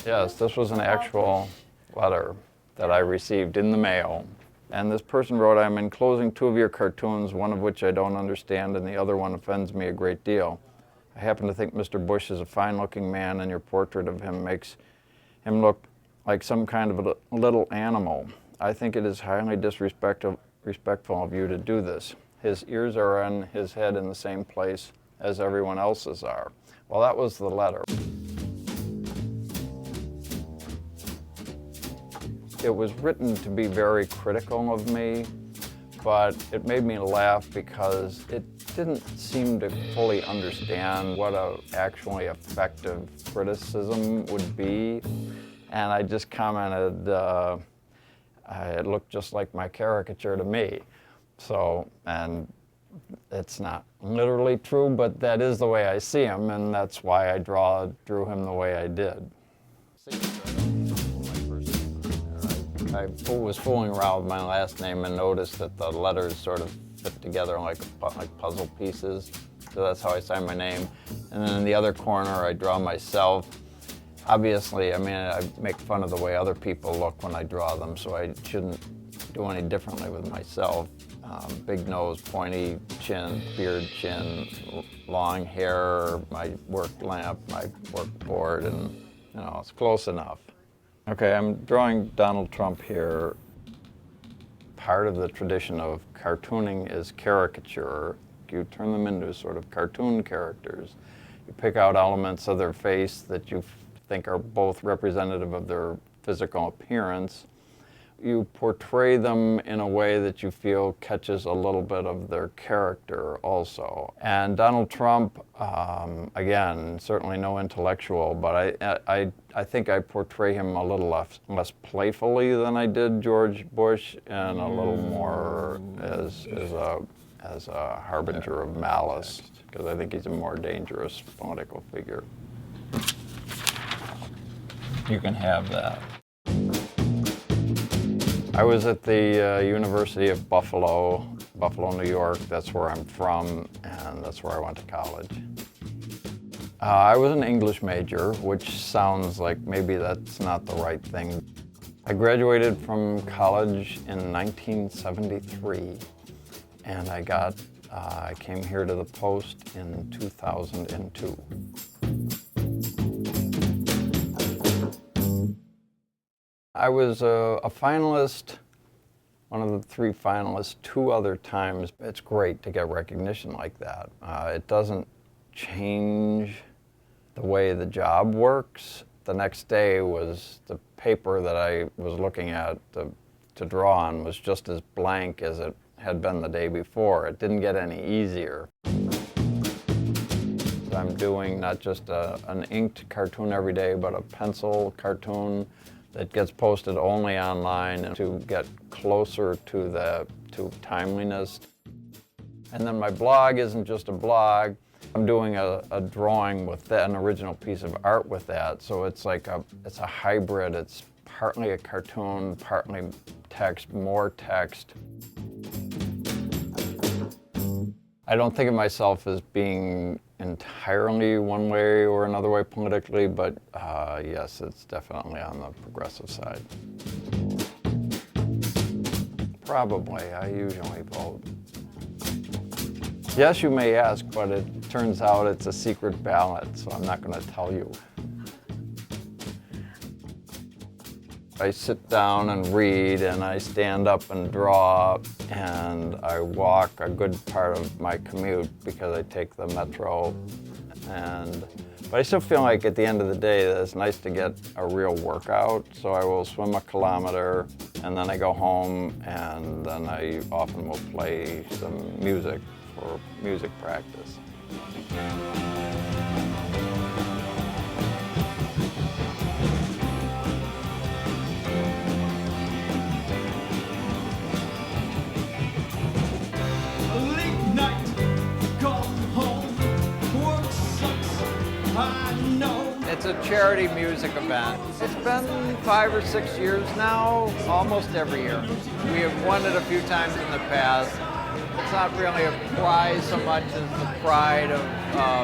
Yes, this was an actual letter that I received in the mail. And this person wrote, "I'm enclosing 2 of your cartoons, one of which I don't understand and the other one offends me a great deal. I happen to think Mr. Bush is a fine-looking man and your portrait of him makes him look like some kind of a little animal. I think it is highly disrespectful of you to do this. His ears are on his head in the same place as everyone else's are." Well, that was the letter. It was written to be very critical of me, but it made me laugh because it didn't seem to fully understand what a actually effective criticism would be. And I just commented, it looked just like my caricature to me. So, and it's not literally true, but that is the way I see him, and that's why I drew him the way I did. I was fooling around with my last name and noticed that the letters sort of fit together like puzzle pieces. So that's how I sign my name. And then in the other corner, I draw myself. Obviously, I mean, I make fun of the way other people look when I draw them, so I shouldn't do any differently with myself. Big nose, pointy chin, beard chin, long hair, my work lamp, my work board, and you know, it's close enough. Okay, I'm drawing Donald Trump here. Part of the tradition of cartooning is caricature. You turn them into sort of cartoon characters. You pick out elements of their face that you think are both representative of their physical appearance. You portray them in a way that you feel catches a little bit of their character also. And Donald Trump, again, certainly no intellectual, but I think I portray him a little less playfully than I did George Bush, and a little more as a harbinger of malice, because I think he's a more dangerous political figure. You can have that. I was at the University of Buffalo, New York. That's where I'm from, and that's where I went to college. I was an English major, which sounds like maybe that's not the right thing. I graduated from college in 1973, and I came here to the Post in 2002. I was a finalist, one of the 3 finalists, 2 other times. It's great to get recognition like that. It doesn't change the way the job works. The next day was the paper that I was looking at to draw on was just as blank as it had been the day before. It didn't get any easier. I'm doing not just an inked cartoon every day, but a pencil cartoon that gets posted only online to get closer to timeliness. And then my blog isn't just a blog. I'm doing a drawing with that, an original piece of art with that. So it's like it's a hybrid. It's partly a cartoon, partly text, more text. I don't think of myself as being entirely one way or another way politically, but yes, it's definitely on the progressive side. Probably, I usually vote. Yes, you may ask, but it turns out it's a secret ballot, so I'm not going to tell you. I sit down and read, and I stand up and draw, and I walk a good part of my commute because I take the metro. But I still feel like at the end of the day that it's nice to get a real workout, so I will swim a kilometer, and then I go home, and then I often will play some music for music practice. It's a charity music event. It's been 5 or 6 years now, almost every year. We have won it a few times in the past. It's not really a prize so much as the pride of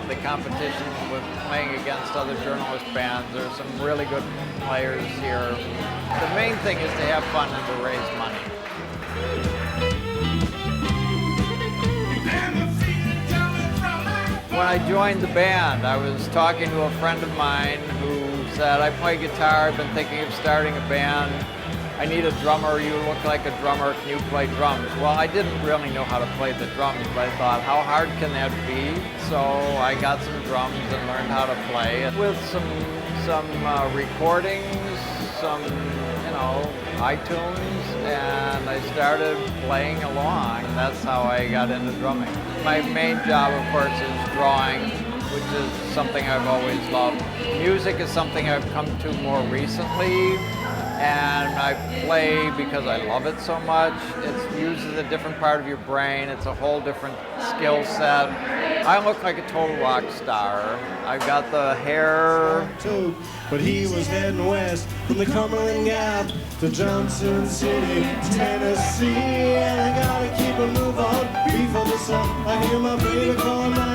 the competition with playing against other journalist bands. There's some really good players here. The main thing is to have fun and to raise money. When I joined the band, I was talking to a friend of mine who said, I play guitar, I've been thinking of starting a band. I need a drummer, you look like a drummer, can you play drums? Well, I didn't really know how to play the drums, but I thought, how hard can that be? So I got some drums and learned how to play. With some recordings, some, iTunes, and I started playing along. That's how I got into drumming. My main job, of course, is drawing, which is something I've always loved. Music is something I've come to more recently, and I play because I love it so much. It uses a different part of your brain. It's a whole different skill set. I look like a total rock star. I've got the hair. But he was heading west from the Cumberland Gap to Johnson City, Tennessee. And I gotta keep a move on before the sun. I hear my baby calling.